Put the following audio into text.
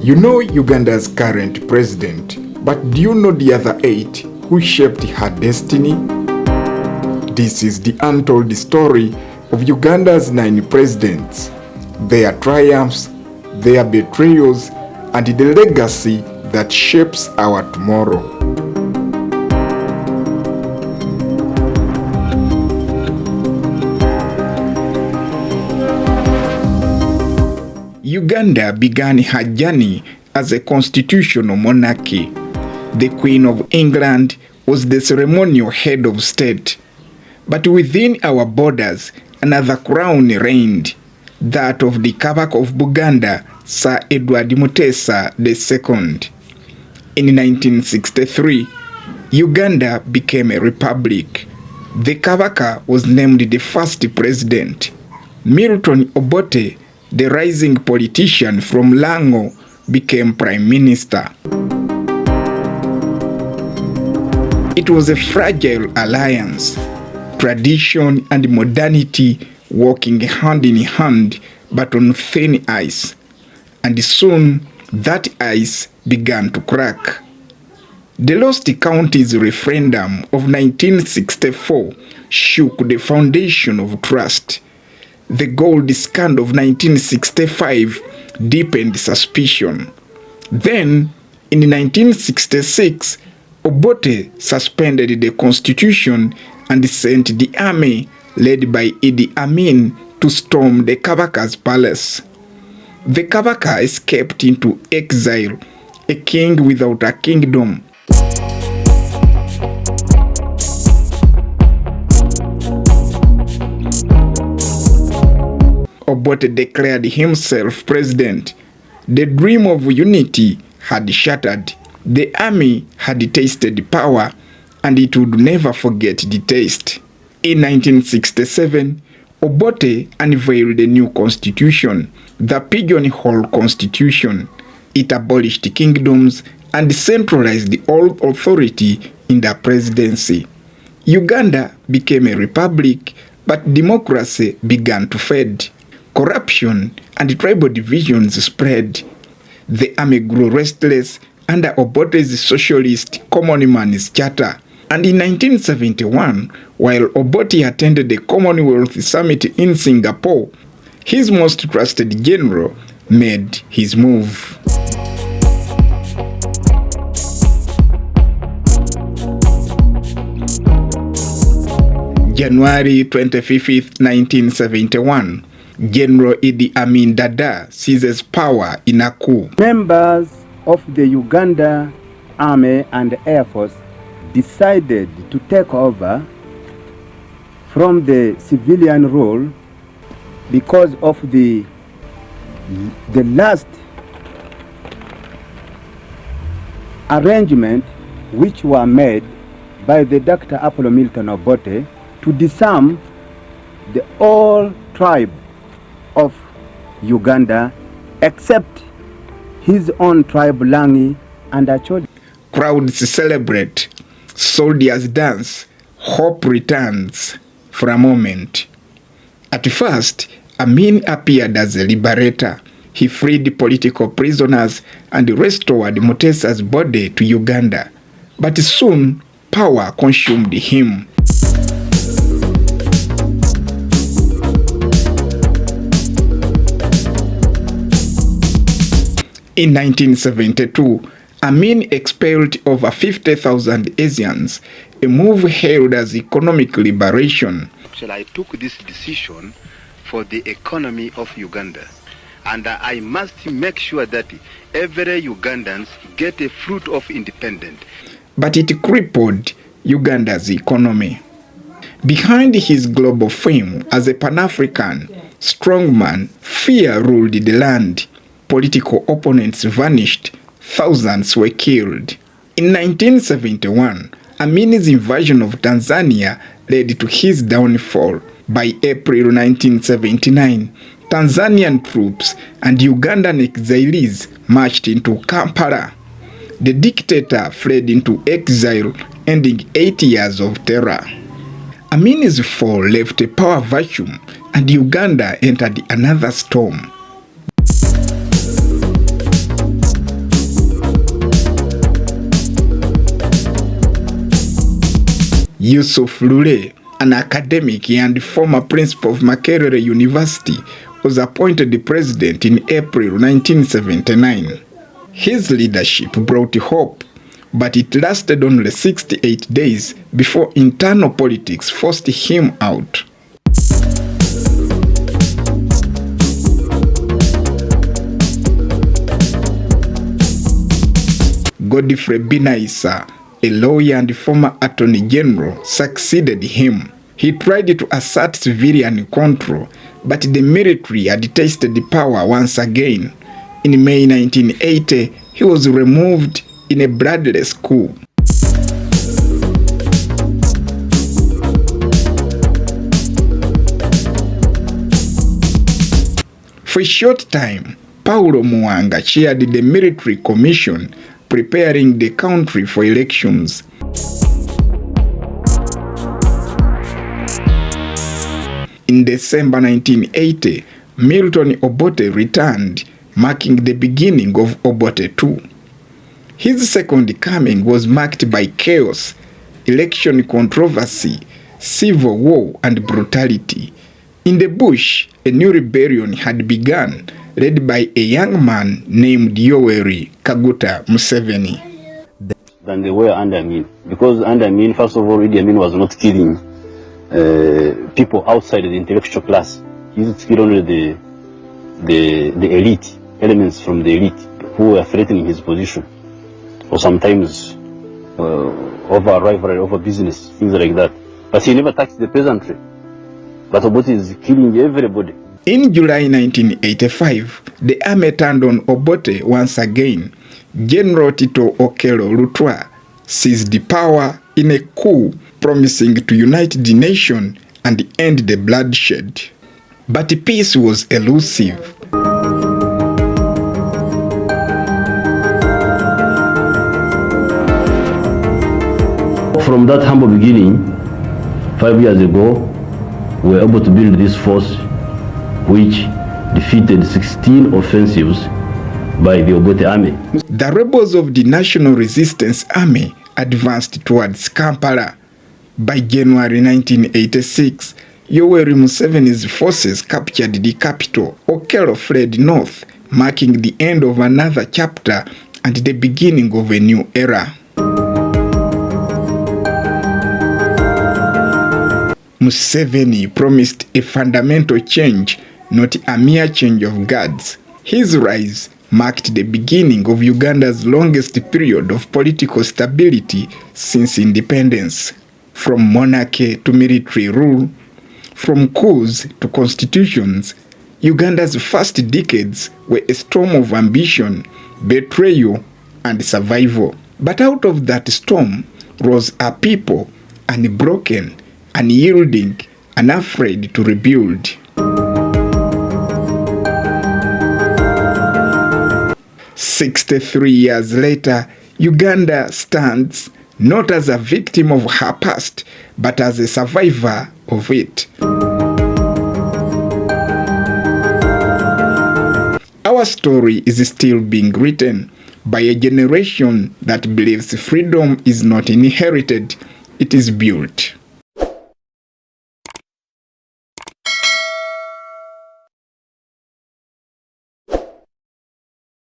You know Uganda's current president, but do you know the other 8 who shaped her destiny? This is the untold story of Uganda's 9 presidents, their triumphs, their betrayals, and the legacy that shapes our tomorrow. Uganda began her journey as a constitutional monarchy. The Queen of England was the ceremonial head of state. But within our borders, another crown reigned, that of the Kabaka of Buganda, Sir Yoweri Museveni II. In 1963, Uganda became a republic. The Kabaka was named the first president. Milton Obote, the rising politician from Lango, became prime minister. It was a fragile alliance, tradition and modernity walking hand in hand but on thin ice. And soon that ice began to crack. The Lost Counties referendum of 1964 shook the foundation of trust. The gold scandal of 1965 deepened suspicion. Then, in 1966, Obote suspended the constitution and sent the army, led by Amin, to storm the Kabaka's palace. The Kabaka escaped into exile, a king without a kingdom. Obote declared himself president. The dream of unity had shattered. The army had tasted power, and it would never forget the taste. In 1967, Obote unveiled a new constitution, the Pigeonhole Constitution. It abolished kingdoms and centralized all authority in the presidency. Uganda became a republic, but democracy began to fade. Corruption and tribal divisions spread. The army grew restless under Obote's socialist common man's charter. And in 1971, while Obote attended the Commonwealth Summit in Singapore, his most trusted general made his move. January 25, 1971. General Idi Amin Dada seizes power in a coup. Members of the Uganda Army and Air Force decided to take over from the civilian role because of the last arrangement which were made by the Dr. Apollo Milton Obote to disarm the whole tribe of Uganda except his own tribe Langi and Acholi. Crowds celebrate, soldiers dance, hope returns for a moment. At first, Amin appeared as a liberator. He freed political prisoners and restored Mutesa's body to Uganda. But soon, power consumed him. In 1972, Amin expelled over 50,000 Asians, a move hailed as economic liberation. So I took this decision for the economy of Uganda, and I must make sure that every Ugandans get a fruit of independence. But it crippled Uganda's economy. Behind his global fame as a Pan-African strongman, fear ruled the land. Political opponents vanished, thousands were killed. In 1971, Amin's invasion of Tanzania led to his downfall. By April 1979, Tanzanian troops and Ugandan exiles marched into Kampala. The dictator fled into exile, ending 8 years of terror. Amin's fall left a power vacuum, and Uganda entered another storm. Yusuf Lule, an academic and former principal of Makerere University, was appointed president in April 1979. His leadership brought hope, but it lasted only 68 days before internal politics forced him out. Godfrey Binaisa, a lawyer and former attorney general, succeeded him. He tried to assert civilian control, but the military had tasted the power once again. In May 1980, he was removed in a bloodless coup. For a short time, Paulo Muanga chaired the military commission preparing the country for elections. In December 1980, Milton Obote returned, marking the beginning of Obote II. His second coming was marked by chaos, election controversy, civil war, and brutality. In the bush, a new rebellion had begun, led by a young man named Yoweri Museveni. Than they were under Amin. Because under Amin, first of all, Amin was not killing people outside the intellectual class. He used to kill only the elite, elements from the elite who were threatening his position. Or sometimes over rivalry, over business, things like that. But he never touched the peasantry. But Obote is killing everybody. In July 1985, the army turned on Obote once again. General Tito Okello Lutwa seized the power in a coup, promising to unite the nation and end the bloodshed. But peace was elusive. From that humble beginning, 5 years ago, we were able to build this force which defeated 16 offensives by the Obote army. The rebels of the National Resistance Army advanced towards Kampala. By January 1986, Yoweri Museveni's forces captured the capital. Okello fled north, marking the end of another chapter and the beginning of a new era. Museveni promised a fundamental change, not a mere change of guards. His rise marked the beginning of Uganda's longest period of political stability since independence. From monarchy to military rule, from coups to constitutions, Uganda's first decades were a storm of ambition, betrayal, and survival. But out of that storm rose a people, unbroken, unyielding, unafraid to rebuild. "63 years later, Uganda stands not as a victim of her past, but as a survivor of it." Our story is still being written by a generation that believes freedom is not inherited, it is built.